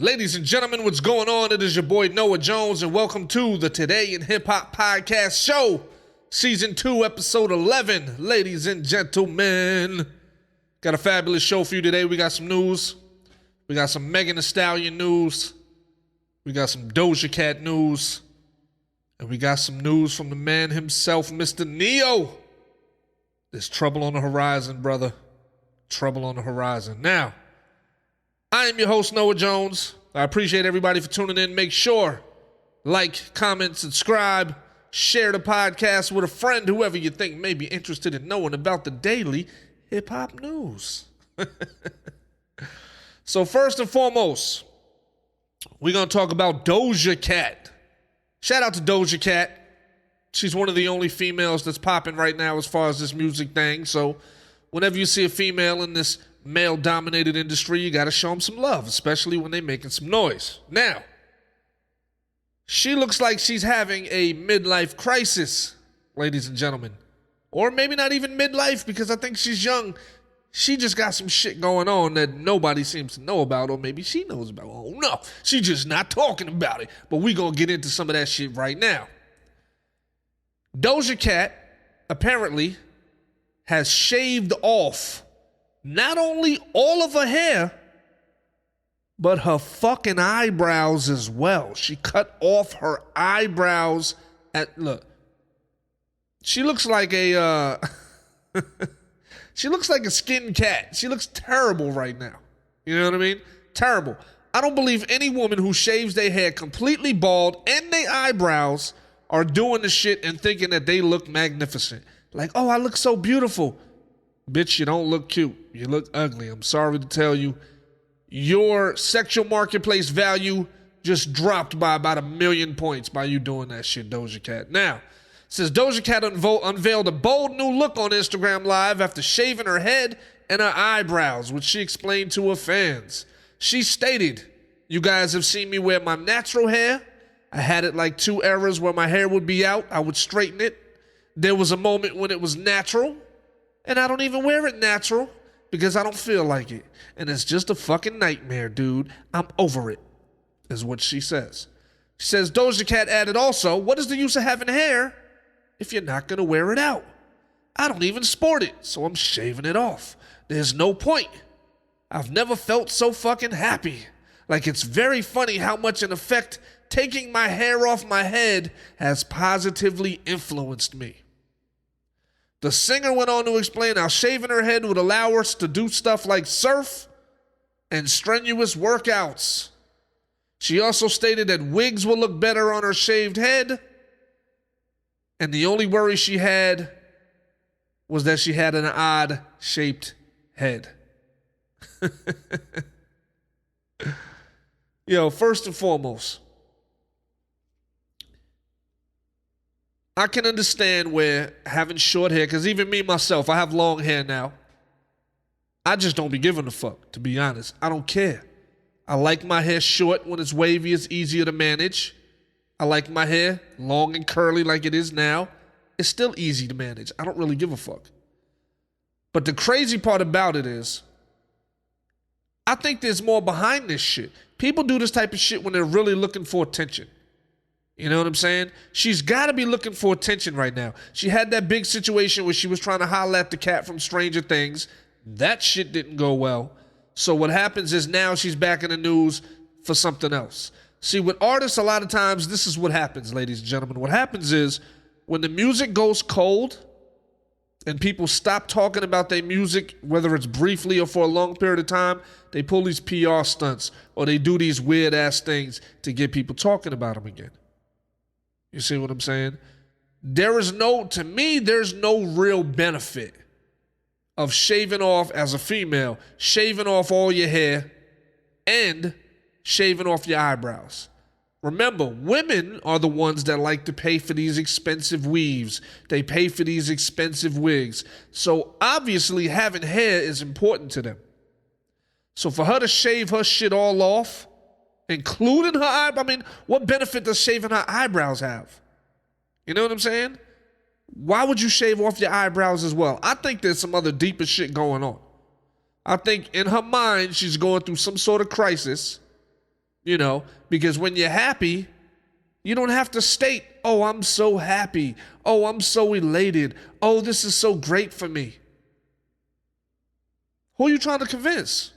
Ladies and gentlemen, what's going on? It is your boy Noah Jones, and welcome to the Today In HipHop podcast show, season 2, episode 11. Ladies and gentlemen, got a fabulous show for you today. We got some news. We got some Megan Thee Stallion news. We got some Doja Cat news. And we got some news from the man himself, Mr. Neyo. There's trouble on the horizon, brother. Trouble on the horizon. Now, I am your host, Noah Jones. I appreciate everybody for tuning in. Make sure, like, comment, subscribe, share the podcast with a friend, whoever you think may be interested in knowing about the daily hip-hop news. So first and foremost, we're going to talk about Doja Cat. Shout out to Doja Cat. She's one of the only females that's popping right now as far as this music thing. So whenever you see a female in this male-dominated industry, you got to show them some love, especially when they're making some noise. Now, she looks like she's having a midlife crisis, ladies and gentlemen. Or maybe not even midlife, because I think she's young. She just got some shit going on that nobody seems to know about, or maybe she knows about. Oh, no, she's just not talking about it. But we're going to get into some of that shit right now. Doja Cat apparently has shaved off not only all of her hair, but her fucking eyebrows as well. She cut off her eyebrows look. She looks like a she looks like a skinned cat. She looks terrible right now. You know what I mean? Terrible. I don't believe any woman who shaves their hair completely bald and their eyebrows are doing the shit and thinking that they look magnificent. Like, oh, I look so beautiful. Bitch, you don't look cute. You look ugly. I'm sorry to tell you. Your sexual marketplace value just dropped by about 1,000,000 points by you doing that shit, Doja Cat. Now, it says Doja Cat unveiled a bold new look on Instagram Live after shaving her head and her eyebrows, which she explained to her fans. She stated, "You guys have seen me wear my natural hair. I had it like 2 eras where my hair would be out. I would straighten it. There was a moment when it was natural. And I don't even wear it natural because I don't feel like it. And it's just a fucking nightmare, dude. I'm over it," is what she says. She says Doja Cat added also, "What is the use of having hair if you're not going to wear it out? I don't even sport it, so I'm shaving it off. There's no point. I've never felt so fucking happy. Like, it's very funny how much an effect taking my hair off my head has positively influenced me." The singer went on to explain how shaving her head would allow us to do stuff like surf and strenuous workouts. She also stated that wigs will look better on her shaved head, and the only worry she had was that she had an odd-shaped head. Yo, first and foremost, I can understand where having short hair, because even me, myself, I have long hair now. I just don't be giving a fuck, to be honest. I don't care. I like my hair short. When it's wavy, it's easier to manage. I like my hair long and curly like it is now. It's still easy to manage. I don't really give a fuck. But the crazy part about it is, I think there's more behind this shit. People do this type of shit when they're really looking for attention. You know what I'm saying? She's got to be looking for attention right now. She had that big situation where she was trying to holler at the cat from Stranger Things. That shit didn't go well. So what happens is now she's back in the news for something else. See, with artists, a lot of times, this is what happens, ladies and gentlemen. What happens is when the music goes cold and people stop talking about their music, whether it's briefly or for a long period of time, they pull these PR stunts or they do these weird-ass things to get people talking about them again. You see what I'm saying? To me, there's no real benefit of shaving off, as a female, shaving off all your hair and shaving off your eyebrows. Remember, women are the ones that like to pay for these expensive weaves. They pay for these expensive wigs. So obviously having hair is important to them. So for her to shave her shit all off, including her eyebrows, I mean, what benefit does shaving her eyebrows have? You know what I'm saying? Why would you shave off your eyebrows as well? I think there's some other deeper shit going on. I think in her mind, she's going through some sort of crisis Because when you're happy, you don't have to state, oh, I'm so happy. Oh, I'm so elated. Oh, this is so great for me. Who are you trying to convince?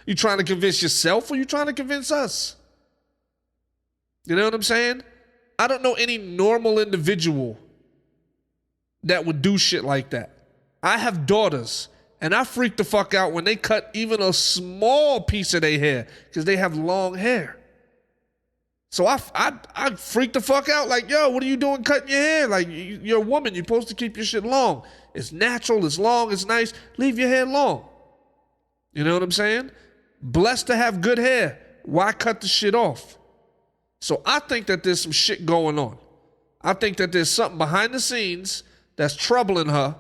You trying to convince yourself or you trying to convince us? You know what I'm saying? I don't know any normal individual that would do shit like that. I have daughters, and I freak the fuck out when they cut even a small piece of their hair because they have long hair. So I freak the fuck out like, yo, what are you doing cutting your hair? Like, you're a woman. You're supposed to keep your shit long. It's natural. It's long. It's nice. Leave your hair long. You know what I'm saying? Blessed to have good hair. Why cut the shit off? So I think that there's some shit going on. I think that there's something behind the scenes that's troubling her,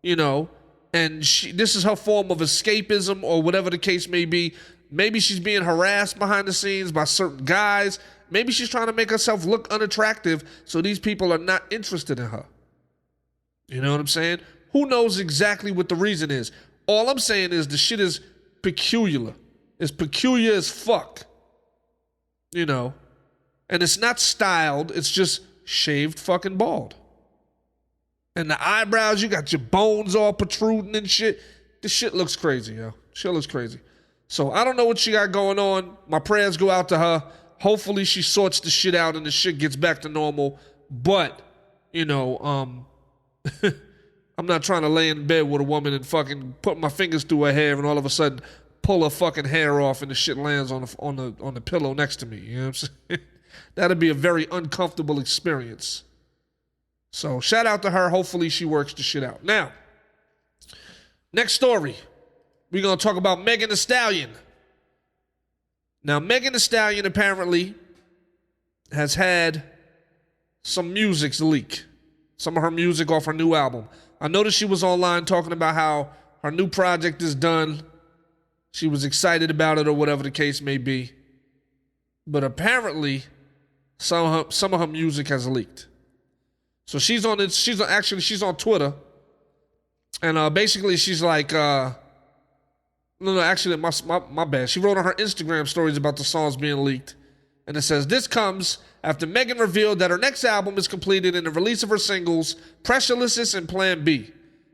and this is her form of escapism or whatever the case may be. Maybe she's being harassed behind the scenes by certain guys. Maybe she's trying to make herself look unattractive so these people are not interested in her. You know what I'm saying? Who knows exactly what the reason is? All I'm saying is the shit is peculiar. It's peculiar as fuck. And it's not styled. It's just shaved fucking bald. And the eyebrows, you got your bones all protruding and shit. This shit looks crazy, yo. Shit looks crazy. So I don't know what she got going on. My prayers go out to her. Hopefully she sorts the shit out and the shit gets back to normal. But, I'm not trying to lay in bed with a woman and fucking put my fingers through her hair and all of a sudden pull her fucking hair off and the shit lands on the pillow next to me. You know what I'm saying? That'd be a very uncomfortable experience. So shout out to her. Hopefully she works the shit out. Now, next story. We're going to talk about Megan Thee Stallion. Now, Megan Thee Stallion apparently has had some music leak. Some of her music off her new album. I noticed she was online talking about how her new project is done. She was excited about it or whatever the case may be. But apparently, some of her music has leaked. So she's on Twitter. And basically she's like, my bad. She wrote on her Instagram stories about the songs being leaked. And it says, this comes after Megan revealed that her next album is completed in the release of her singles, Pressureless and Plan B.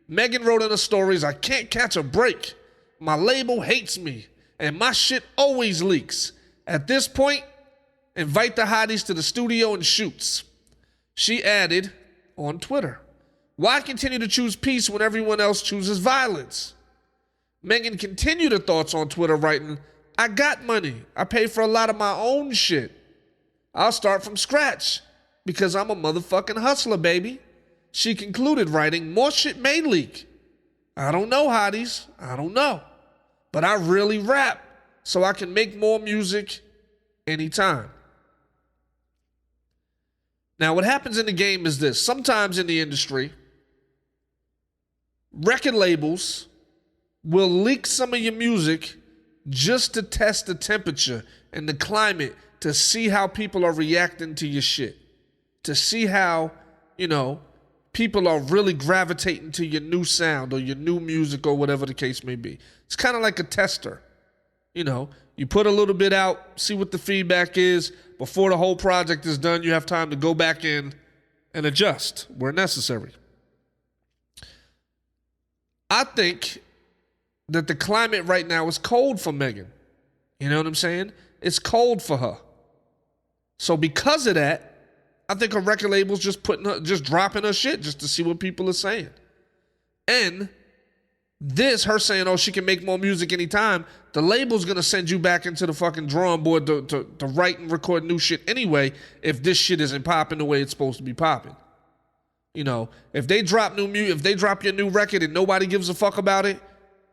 Megan wrote in her stories, I can't catch a break. My label hates me. And my shit always leaks. At this point, invite the hotties to the studio and shoots. She added on Twitter, why continue to choose peace when everyone else chooses violence? Megan continued her thoughts on Twitter writing, I got money. I pay for a lot of my own shit. I'll start from scratch because I'm a motherfucking hustler, baby. She concluded writing, more shit may leak. I don't know, hotties. I don't know. But I really rap so I can make more music anytime. Now, what happens in the game is this. Sometimes in the industry, record labels will leak some of your music just to test the temperature and the climate to see how people are reacting to your shit. To see how, people are really gravitating to your new sound or your new music or whatever the case may be. It's kind of like a tester. You put a little bit out, see what the feedback is. Before the whole project is done, you have time to go back in and adjust where necessary. I think that the climate right now is cold for Megan. You know what I'm saying? It's cold for her. So because of that, I think her record label's just dropping her shit just to see what people are saying. And her saying, oh, she can make more music anytime, the label's going to send you back into the fucking drawing board to write and record new shit anyway if this shit isn't popping the way it's supposed to be popping. If they drop your new record and nobody gives a fuck about it,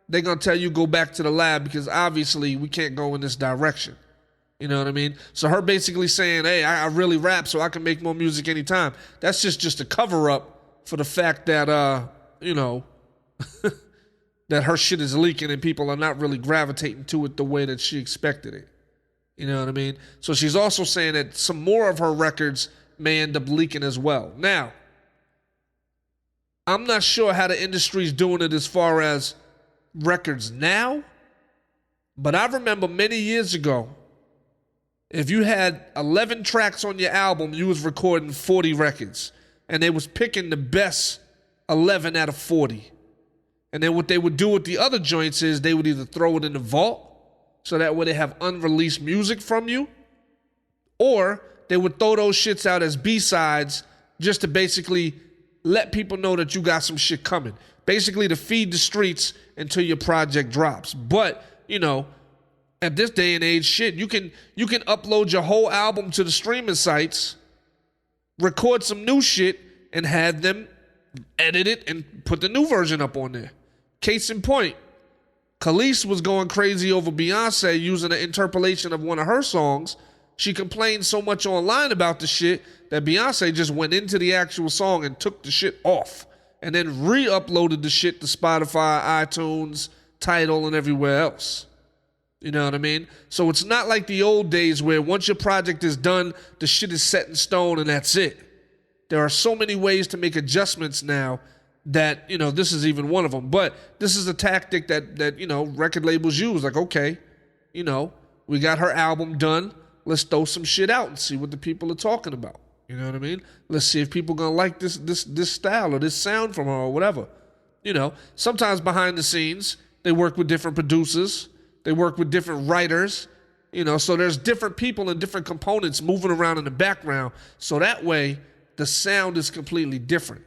they're going to tell you go back to the lab because obviously we can't go in this direction. You know what I mean? So her basically saying, hey, I really rap so I can make more music anytime. That's just a cover-up for the fact that, that her shit is leaking and people are not really gravitating to it the way that she expected it. You know what I mean? So she's also saying that some more of her records may end up leaking as well. Now, I'm not sure how the industry's doing it as far as records now, but I remember many years ago If you had 11 tracks on your album, you was recording 40 records. And they was picking the best 11 out of 40. And then what they would do with the other joints is they would either throw it in the vault, so that way they have unreleased music from you, or they would throw those shits out as B-sides just to basically let people know that you got some shit coming. Basically to feed the streets until your project drops. But, you know, at this day and age, shit, you can upload your whole album to the streaming sites, record some new shit, and have them edit it and put the new version up on there. Case in point, Khalees was going crazy over Beyonce using an interpolation of one of her songs. She complained so much online about the shit that Beyonce just went into the actual song and took the shit off and then re-uploaded the shit to Spotify, iTunes, Tidal, and everywhere else. You know what I mean? So it's not like the old days where once your project is done, the shit is set in stone and that's it. There are so many ways to make adjustments now that, you know, this is even one of them. But this is a tactic that you know, record labels use. Like, okay, you know, we got her album done. Let's throw some shit out and see what the people are talking about. You know what I mean? Let's see if people gonna like this style or this sound from her or whatever. You know, sometimes behind the scenes, they work with different producers. They work with different writers. You know, so there's different people and different components moving around in the background. So that way, the sound is completely different.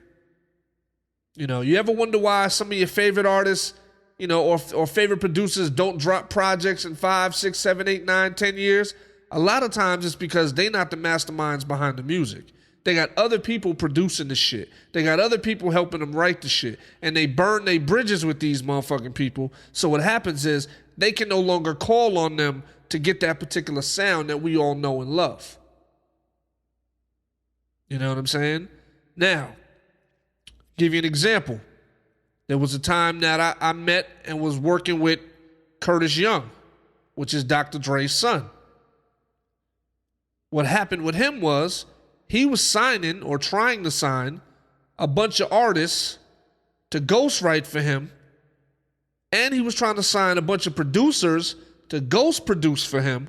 You know, you ever wonder why some of your favorite artists, you know, or favorite producers don't drop projects in 5, 6, 7, 8, 9, 10 years? A lot of times it's because they not the masterminds behind the music. They got other people producing the shit. They got other people helping them write the shit. And they burn their bridges with these motherfucking people. So what happens is they can no longer call on them to get that particular sound that we all know and love. You know what I'm saying? Now, give you an example. There was a time that I met and was working with Curtis Young, which is Dr. Dre's son. What happened with him was he was signing or trying to sign a bunch of artists to ghostwrite for him, and he was trying to sign a bunch of producers to ghost produce for him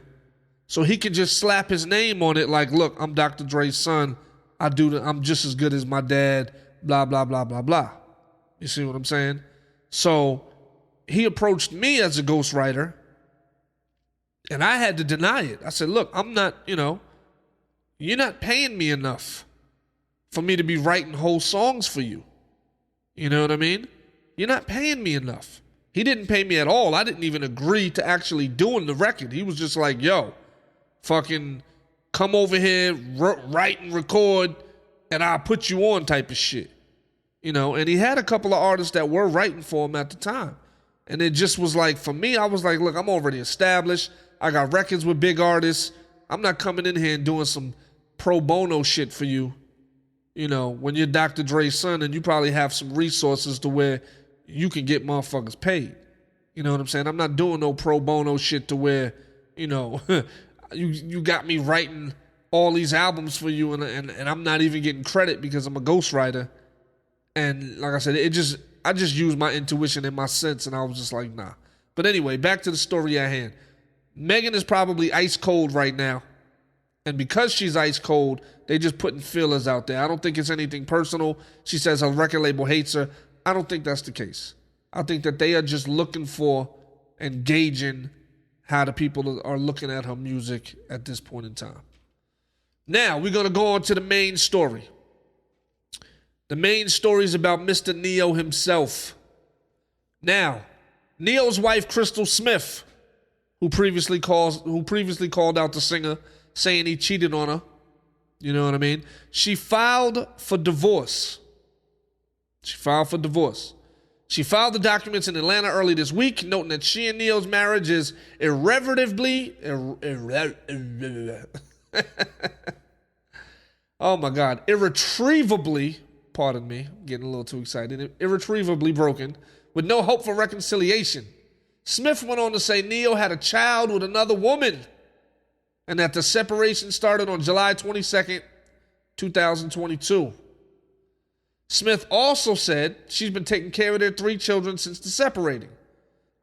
so he could just slap his name on it like, look, I'm Dr. Dre's son. I'm just as good as my dad, blah, blah, blah, blah, blah. You see what I'm saying? So he approached me as a ghostwriter, and I had to deny it. I said, look, I'm not, you know, you're not paying me enough for me to be writing whole songs for you. You know what I mean? You're not paying me enough. He didn't pay me at all. I didn't even agree to actually doing the record. He was just like, yo, fucking come over here, write and record, and I'll put you on type of shit. You know, and he had a couple of artists that were writing for him at the time. And it just was like, for me, I was like, look, I'm already established. I got records with big artists. I'm not coming in here and doing some pro bono shit for you. You know, when you're Dr. Dre's son and you probably have some resources to where you can get motherfuckers paid. You know what I'm saying? I'm not doing no pro bono shit to where, you know, you got me writing all these albums for you and I'm not even getting credit because I'm a ghostwriter. And like I said, I just used my intuition and my sense, and I was just like, nah. But anyway, back to the story at hand. Megan is probably ice cold right now. And because she's ice cold, they just putting feelers out there. I don't think it's anything personal. She says her record label hates her. I don't think that's the case. I think that they are just looking for and gauging how the people are looking at her music at this point in time. Now, we're going to go on to the main story. The main story is about Mr. Neyo himself. Now, Neyo's wife, Crystal Smith, who previously called out the singer, saying he cheated on her. You know what I mean? She filed for divorce. She filed the documents in Atlanta early this week, noting that she and Neyo's marriage is irretrievably... oh my God. Irretrievably... Pardon me, I'm getting a little too excited. Irretrievably broken, with no hope for reconciliation. Smith went on to say Neyo had a child with another woman, and that the separation started on July 22nd, 2022. Smith also said she's been taking care of their 3 children since the separating.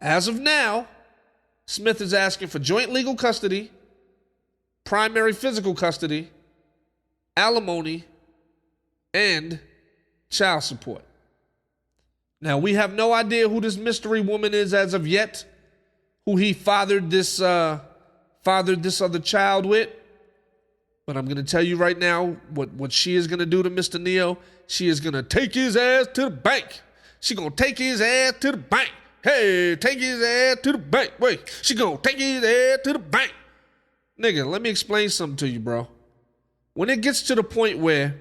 As of now, Smith is asking for joint legal custody, primary physical custody, alimony, and child support. Now, we have no idea who this mystery woman is as of yet, who he fathered this other child with. But I'm going to tell you right now what she is going to do to Mr. Neyo. She is going to take his ass to the bank. She going to take his ass to the bank. Hey, take his ass to the bank. Wait, she going to take his ass to the bank. Nigga, let me explain something to you, bro. When it gets to the point where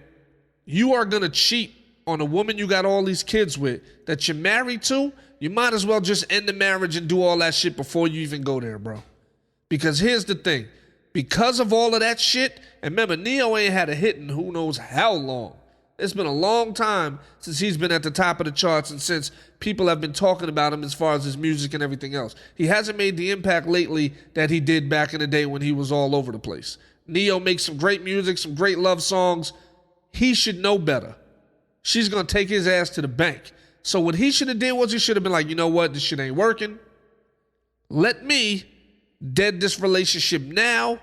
you are going to cheat on a woman you got all these kids with that you're married to, you might as well just end the marriage and do all that shit before you even go there, bro. Because here's the thing. Because of all of that shit, and remember, Neyo ain't had a hit in who knows how long. It's been a long time since he's been at the top of the charts and since people have been talking about him as far as his music and everything else. He hasn't made the impact lately that he did back in the day when he was all over the place. Neyo makes some great music, some great love songs. He should know better. She's going to take his ass to the bank. So what he should have did was he should have been like, you know what, this shit ain't working. Let me dead this relationship now,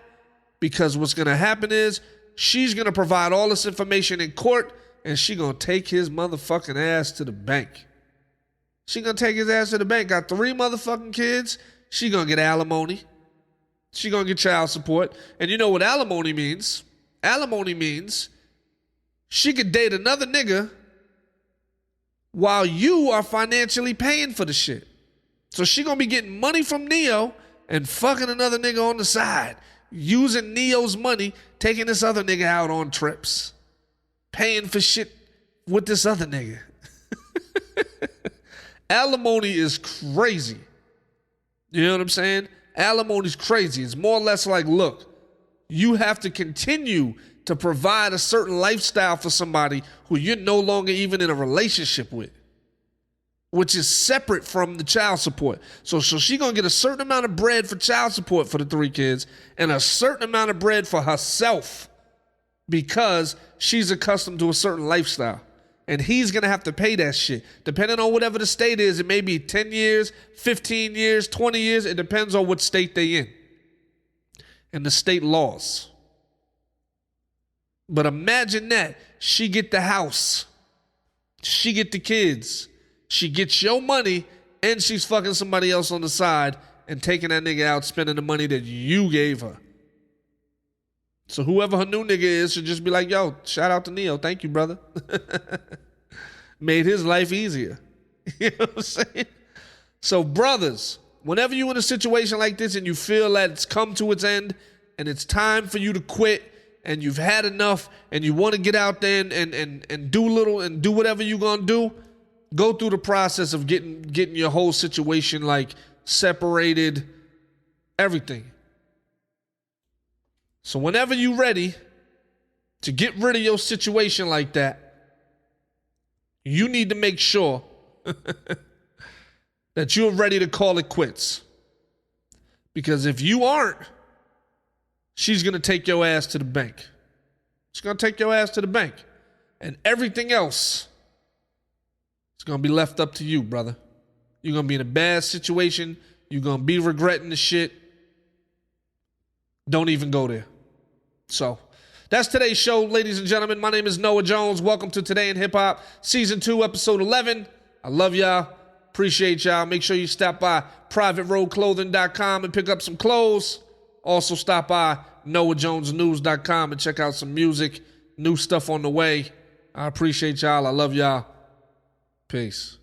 because what's going to happen is she's going to provide all this information in court and she going to take his motherfucking ass to the bank. She going to take his ass to the bank. Got 3 motherfucking kids. She going to get alimony. She going to get child support. And you know what alimony means? Alimony means she could date another nigga while you are financially paying for the shit. So she going to be getting money from Neyo and fucking another nigga on the side, using Neyo's money, taking this other nigga out on trips, paying for shit with this other nigga. Alimony is crazy. You know what I'm saying? Alimony's crazy. It's more or less like, look, you have to continue to provide a certain lifestyle for somebody who you're no longer even in a relationship with, which is separate from the child support. So she gonna get a certain amount of bread for child support for the 3 kids and a certain amount of bread for herself because she's accustomed to a certain lifestyle. And he's gonna have to pay that shit. Depending on whatever the state is, it may be 10 years, 15 years, 20 years. It depends on what state they in and the state laws. But imagine that. She get the house. She get the kids. She gets your money and she's fucking somebody else on the side and taking that nigga out, spending the money that you gave her. So whoever her new nigga is should just be like, yo, shout out to Neyo. Thank you, brother. Made his life easier. You know what I'm saying? So brothers, whenever you're in a situation like this and you feel that it's come to its end and it's time for you to quit and you've had enough and you want to get out there and do little and do whatever you're going to do, go through the process of getting your whole situation like separated, everything. So whenever you're ready to get rid of your situation like that, you need to make sure that you're ready to call it quits. Because if you aren't, she's going to take your ass to the bank. She's going to take your ass to the bank. And everything else is going to be left up to you, brother. You're going to be in a bad situation. You're going to be regretting the shit. Don't even go there. So that's today's show, ladies and gentlemen. My name is Noah Jones. Welcome to Today in HipHop, Season 2, Episode 11. I love y'all. Appreciate y'all. Make sure you stop by privateroadclothing.com and pick up some clothes. Also stop by NoahJonesNews.com and check out some music. New stuff on the way. I appreciate y'all. I love y'all. Peace.